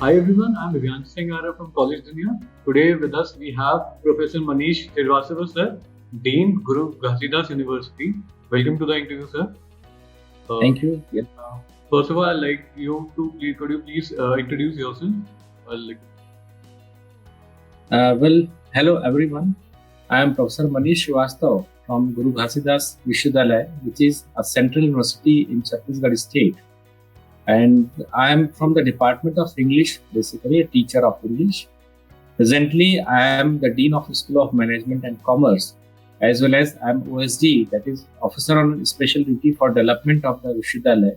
Hi everyone, I'm Vivyan Singara from College Dunia. Today with us we have Professor Manish Shrivastava sir, Dean Guru Ghasidas University. Welcome to the interview, sir. Uh, Thank you. Yeah. First of all, I'd like you to could you please introduce yourself? Like, Hello everyone. I am Professor Manish Shrivastava from Guru Ghasidas Vishwadhyaya, which is a central university in Chhattisgarh state. And I am from the Department of English, basically a teacher of English. Presently, I am the Dean of School of Management and Commerce, as well as I am OSD, that is Officer on Special Duty for Development of the Vishwadhyaya.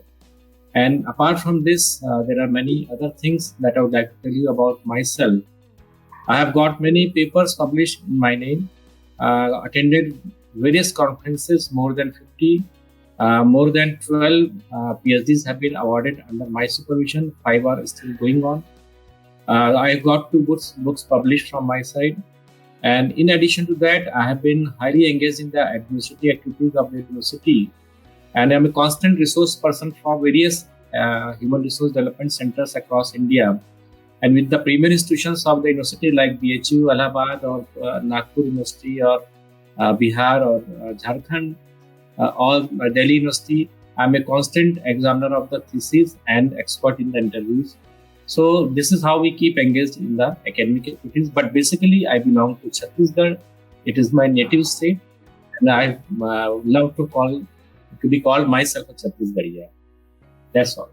And apart from this, there are many other things that I would like to tell you about myself. I have got many papers published in my name, attended various conferences, more than 50, more than 12 PhDs have been awarded under my supervision, 5 are still going on. I have got 2 books published from my side. And in addition to that, I have been highly engaged in the administrative activities of the university. And I am a constant resource person for various human resource development centers across India. And with the premier institutions of the university like BHU, Allahabad, or Nagpur University, or Bihar, or Jharkhand, or Delhi University, I'm a constant examiner of the thesis and expert in the interviews. So this is how we keep engaged in the academic activities. But basically, I belong to Chhattisgarh. It is my native state, and I love to be called myself a Chhattisgarhiya. That's all.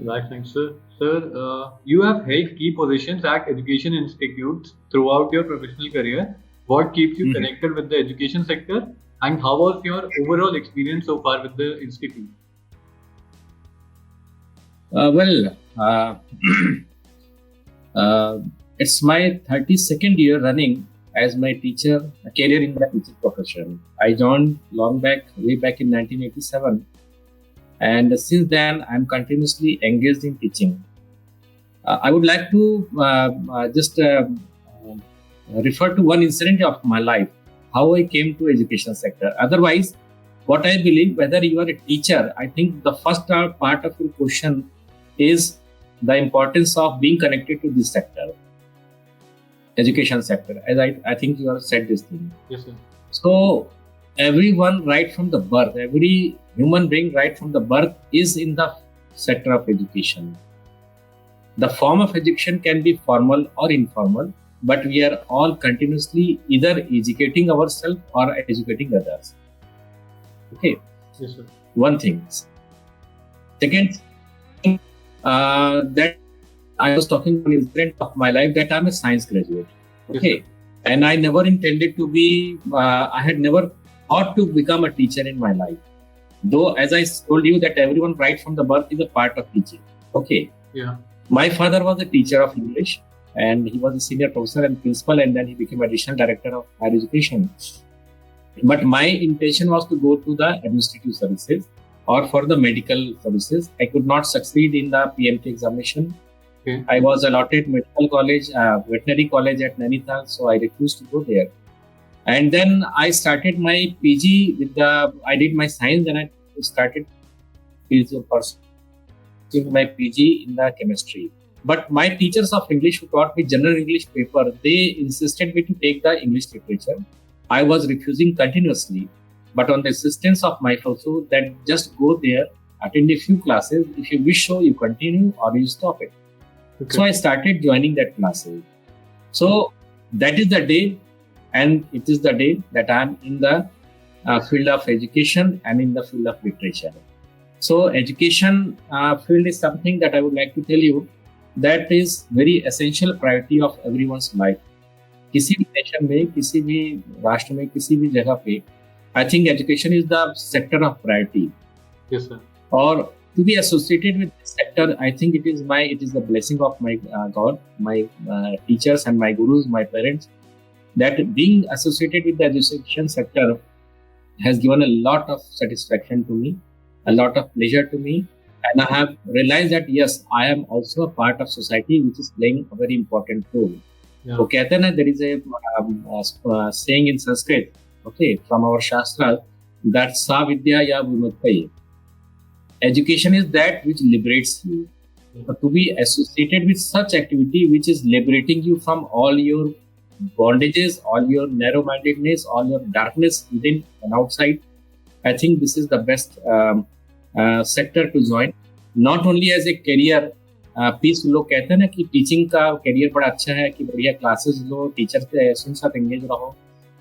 right, thanks, sir. Sir, you have held key positions at education institutes throughout your professional career. What keeps you connected with the education sector, and how was your overall experience so far with the institute? Well, it's my 32nd year running as my teacher career in the teaching profession. I joined way back in 1987, and since then I'm continuously engaged in teaching. I would like to just refer to one incident of my life, how I came to education sector. Otherwise, what I believe, whether you are a teacher, I think the first part of your question is the importance of being connected to this sector, education sector, as I think you have said this thing. Yes, sir. So everyone right from the birth, every human being right from the birth is in the sector of education. The form of education can be formal or informal, but we are all continuously either educating ourselves or educating others. Okay. Yes, sir. One thing. Second, that I was talking about an incident of my life that I'm a science graduate. Okay. Yes, and I never intended to be, I had never thought to become a teacher in my life. Though, as I told you, that everyone right from the birth is a part of teaching. Okay. Yeah. My father was a teacher of English, and he was a senior professor and principal, and then he became additional director of higher education. But my intention was to go to the administrative services or for the medical services. I could not succeed in the PMT examination. Okay. I was allotted medical college, veterinary college at Nainital, so I refused to go there. And then I started my PG I did my science, and I started pursuing my PG in the chemistry. But my teachers of English who taught me general English paper, they insisted me to take the English literature. I was refusing continuously, but on the insistence of my professor that just go there, attend a few classes. If you wish so, you continue or you stop it. Okay. So I started joining that classes. So that is the day, and it is the day that I am in the field of education and in the field of literature. So education field is something that I would like to tell you that is very essential priority of everyone's life. किसी भी nation में, किसी भी राष्ट्र में, किसी भी जगह पे, I think education is the sector of priority. Yes, sir. Or to be associated with this sector, I think it is the blessing of my God, my teachers and my gurus, my parents, that being associated with the education sector has given a lot of satisfaction to me, a lot of pleasure to me, and I have realized that yes, I am also a part of society which is playing a very important role. Yeah. So कहते हैं ना, there is a saying in Sanskrit, okay, from our Shastra, that sa vidya ya vimuttaya. Education is that which liberates you. to be associated with such activity which is liberating you from all your bondages, all your narrow-mindedness, all your darkness within and outside. I think this is the best sector to join. Not only as a career piece, लोग कहते हैं ना कि teaching का career बड़ा अच्छा है कि बढ़िया क्लासेस लो, टीचर के साथ एंगेज रहो,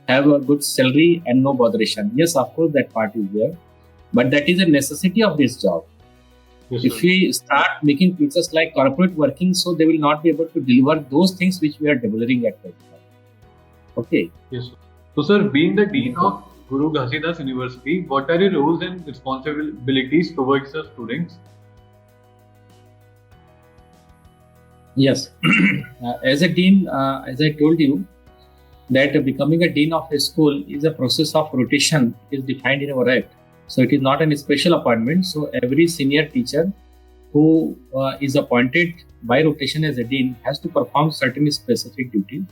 have a good salary and no botheration. Yes, of course, that part is there, but that is a necessity of this job. Yes, if we start making teachers like corporate working, so they will not be able to deliver those things which we are delivering at that time. Okay. Yes, sir. So, sir, being the dean of Guru Ghasidas University, what are your roles and responsibilities towards the students? Yes, as a dean, as I told you, that becoming a dean of a school is a process of rotation. It is defined in our act. So it is not a special appointment. So every senior teacher who is appointed by rotation as a dean has to perform certain specific duties.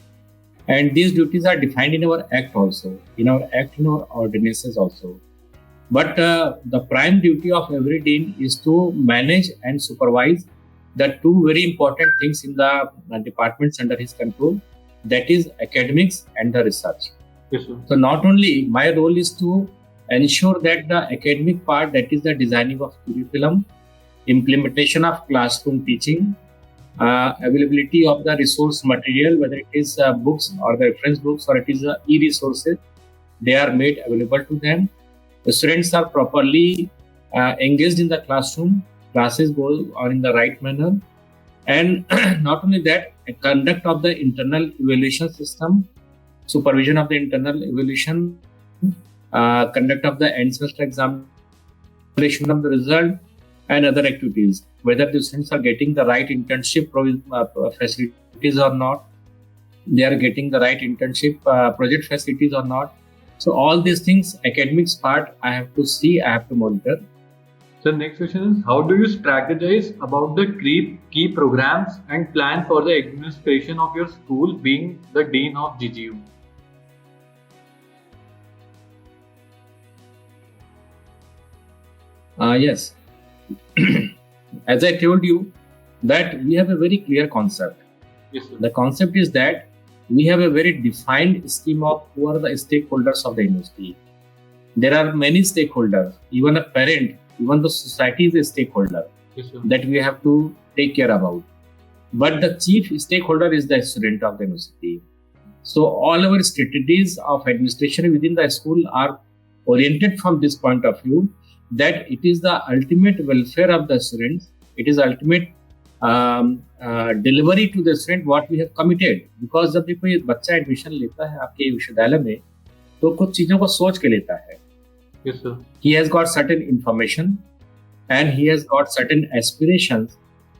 And these duties are defined in our act also, in our ordinances also. But the prime duty of every dean is to manage and supervise the two very important things in the departments under his control, that is academics and the research. Yes, sir. So not only my role is to ensure that the academic part, that is the designing of curriculum, implementation of classroom teaching, availability of the resource material, whether it is books or the reference books or it is e-resources, they are made available to them. The students are properly engaged in the classroom, classes go on in the right manner. And not only that, conduct of the internal evaluation system, supervision of the internal evaluation, conduct of the end semester examination of the result, and other activities, whether the students are getting the right internship facilities or not, they are getting the right internship project facilities or not. So all these things, academics part, I have to see, I have to monitor. So next question is, how do you strategize about the key programs and plan for the administration of your school being the dean of GGU? Yes. As I told you, that we have a very clear concept. Yes, sir. The concept is that we have a very defined scheme of who are the stakeholders of the university. There are many stakeholders, even a parent, even the society is a stakeholder. Yes, sir. That we have to take care about. But the chief stakeholder is the student of the university. So all our strategies of administration within the school are oriented from this point of view, that it is the ultimate welfare of the students, it is ultimate delivery to the student what we have committed. Because जब भी कोई बच्चा admission लेता है आपके विश्वविद्यालय में, तो कुछ चीजों को सोच के लेता है. Yes, sir. He has got certain information and he has got certain aspirations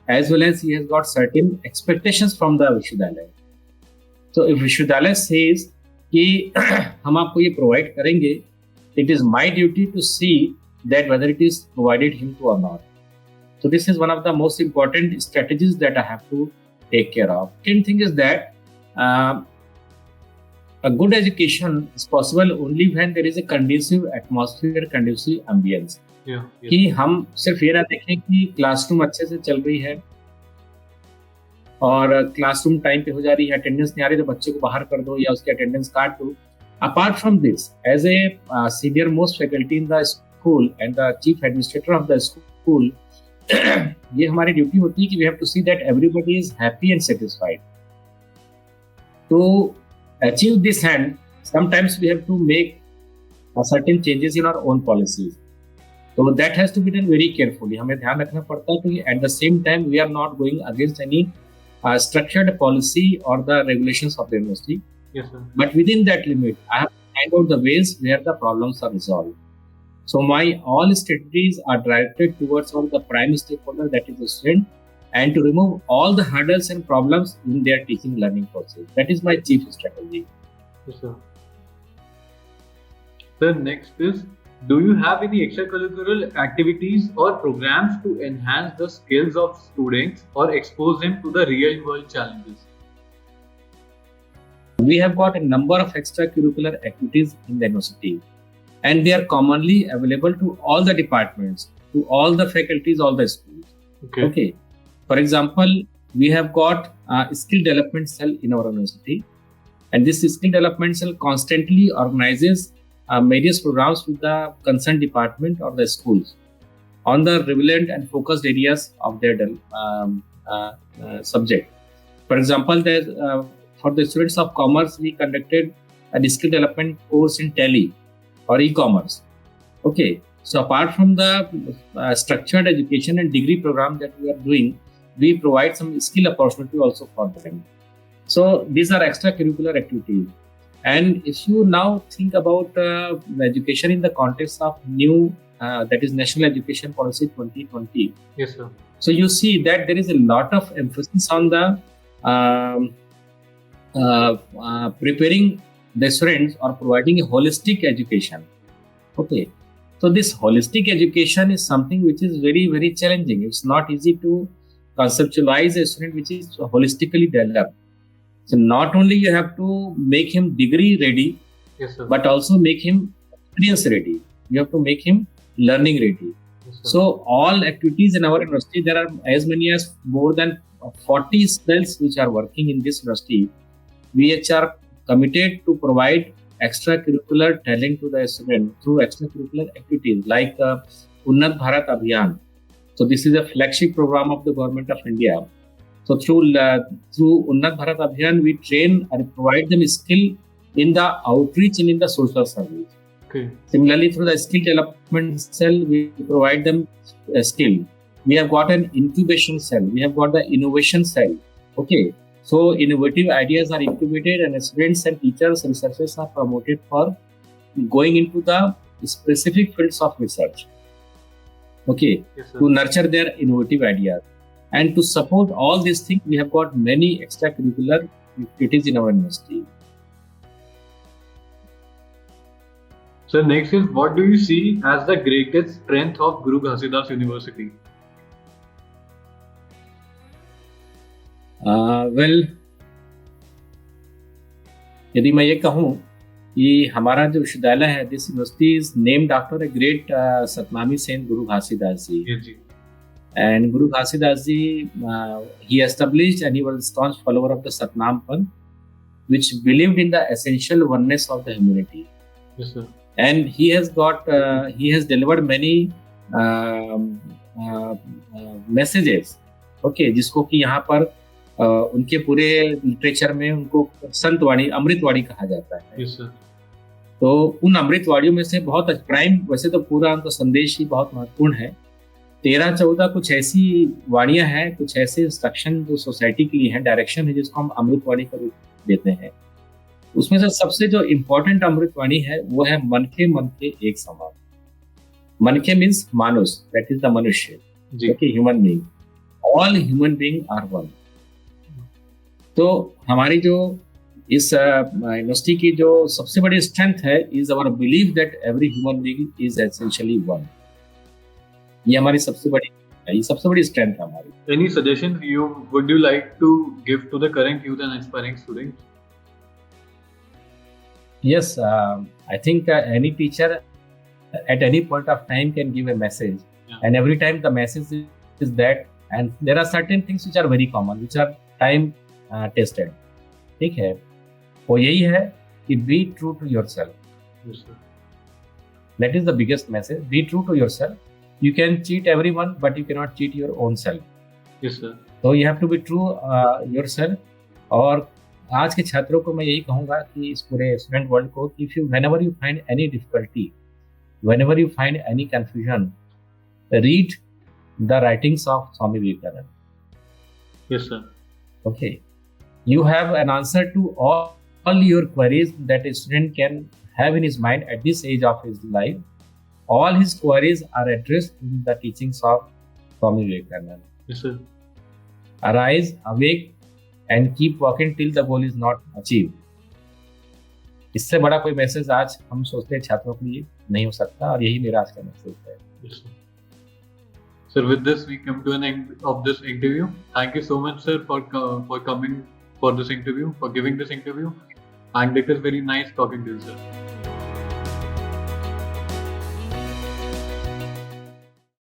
as well as he has got certain expectations from the विश्वविद्यालय. So if विश्वविद्यालय says कि हम आपको ये provide करेंगे, it is my duty to see that whether it is provided him to or not. So this is one of the most important strategies that I have to take care of. Second thing is that a good education is possible only when there is a conducive atmosphere, conducive ambience. Yeah. कि हम सिर्फ ये ना देखें कि classroom अच्छे से चल रही है और क्लासरूम टाइम पे हो जा रही है, अटेंडेंस नहीं आ रही तो बच्चे को बाहर कर दो या उसकी अटेंडेंस काट दो. Apart from this, as a senior most faculty in the school and the chief administrator of the school, ये हमारी ड्यूटी होती है कि we have to see that everybody is happy and satisfied. To achieve this end, sometimes we have to make certain changes in our own policies. So that has to be done very carefully. हमें ध्यान रखना पड़ता है कि at the same time we are not going against any structured policy or the regulations of the university. Yes, sir. But within that limit, I have to find out the ways where the problems are resolved. So my all strategies are directed towards one of the prime stakeholder, that is the student, and to remove all the hurdles and problems in their teaching learning process. That is my chief strategy. Yes, sir. Sir, next is, do you have any extracurricular activities or programs to enhance the skills of students or expose them to the real world challenges? We have got a number of extracurricular activities in the university, and they are commonly available to all the departments, to all the faculties, all the schools. Okay. For example, we have got a skill development cell in our university, and this skill development cell constantly organizes various programs with the concerned department or the schools on the relevant and focused areas of their subject. For example, for the students of commerce, we conducted a skill development course in Tele or e-commerce. Okay, so apart from the structured education and degree program that we are doing, we provide some skill opportunity also for them. So these are extracurricular activities. And if you now think about the education in the context of new, that is National Education Policy 2020. Yes, sir. So you see that there is a lot of emphasis on the preparing the students or providing a holistic education. Okay. So this holistic education is something which is very, very challenging. It's not easy to conceptualize a student which is holistically developed. So not only you have to make him degree ready, yes, sir, but also make him experience ready. You have to make him learning ready. Yes, so all activities in our university, there are as many as more than 40 cells which are working in this university, which are committed to provide extracurricular talent to the student through extracurricular activities like Unnat Bharat Abhiyan. So this is a flagship program of the government of India. So through Unnat Bharat Abhiyan, we train and provide them skill in the outreach and in the social service. Okay. Similarly, through the skill development cell, we provide them a skill. We have got an incubation cell. We have got the innovation cell. Okay. So innovative ideas are incubated and students and teachers and researchers are promoted for going into the specific fields of research. Okay. Yes, sir. To nurture their innovative ideas. And to support all these things, we have got many extracurricular activities in our university. So next is, what do you see as the greatest strength of Guru Ghasidas University? Well यदि मैं ये कहूँ कि हमारा जो विश्वविद्यालय है, this university is named after a great Satnami saint Guru Ghasidas ji. Yes, ji. And Guru Ghasidas ji, he established and he was a staunch follower of the Satnam Panth, which believed in the essential oneness of the humanity. Yes, sir. And he has delivered many messages. Okay, जिसको कि यहाँ पर उनके पूरे literature में उनको संतवाणी, अमृतवाणी कहा जाता है. Yes, sir. तो उन अमृतवाणियों में से बहुत प्राइम, वैसे तो पूरा उनका संदेश ही बहुत महत्वपूर्ण है. 13-14 कुछ ऐसी वाणियां हैं, कुछ ऐसे इंस्ट्रक्शन जो सोसाइटी के लिए हैं, डायरेक्शन है, जिसको हम अमृतवाणी का रूप देते हैं. उसमें से सबसे जो इम्पोर्टेंट अमृतवाणी है वो है मन के एक समान. मन के मीन्स मानुष, दैट इज द मनुष्य. Okay, human being. All human being are one. तो हमारी जो इस यूनिवर्सिटी की जो सबसे बड़ी स्ट्रेंथ है is our believe that every human being is essentially one. ये हमारी सबसे बड़ी स्ट्रेंथ है हमारी. Any suggestions would you like to give to the current youth and aspiring students? Yes, I think any teacher at any point of time can give a message, and every time the message is that, and there are certain things which are very common, which are time tested. ठीक है, वो यही है कि be true to yourself. Yes, sir. That is the biggest message. Be true to yourself. You can cheat everyone, but you cannot cheat your own self. Yes, sir. So you have to be true yourself. और आज के छात्रों को मैं यही कहूँगा कि इस पूरे स्टूडेंट वर्ल्ड को, if you whenever you find any difficulty, whenever you find any confusion, read the writings of Swami Vivekananda. Yes, sir. Okay, you have an answer to all your queries that a student can have in his mind at this age of his life. All his queries are addressed in the teachings of Swami Vivekananda. Yes, sir. Arise, awake, and keep working till the goal is not achieved. इससे बड़ा कोई message आज हम सोचते हैं छात्रों के लिए नहीं हो सकता, और यही मेरा आज का मैसेज है. Yes, sir. Sir, with this we come to an end of this interview. Thank you so much, sir, for coming for this interview, for giving this interview, and it is very nice talking to you, sir.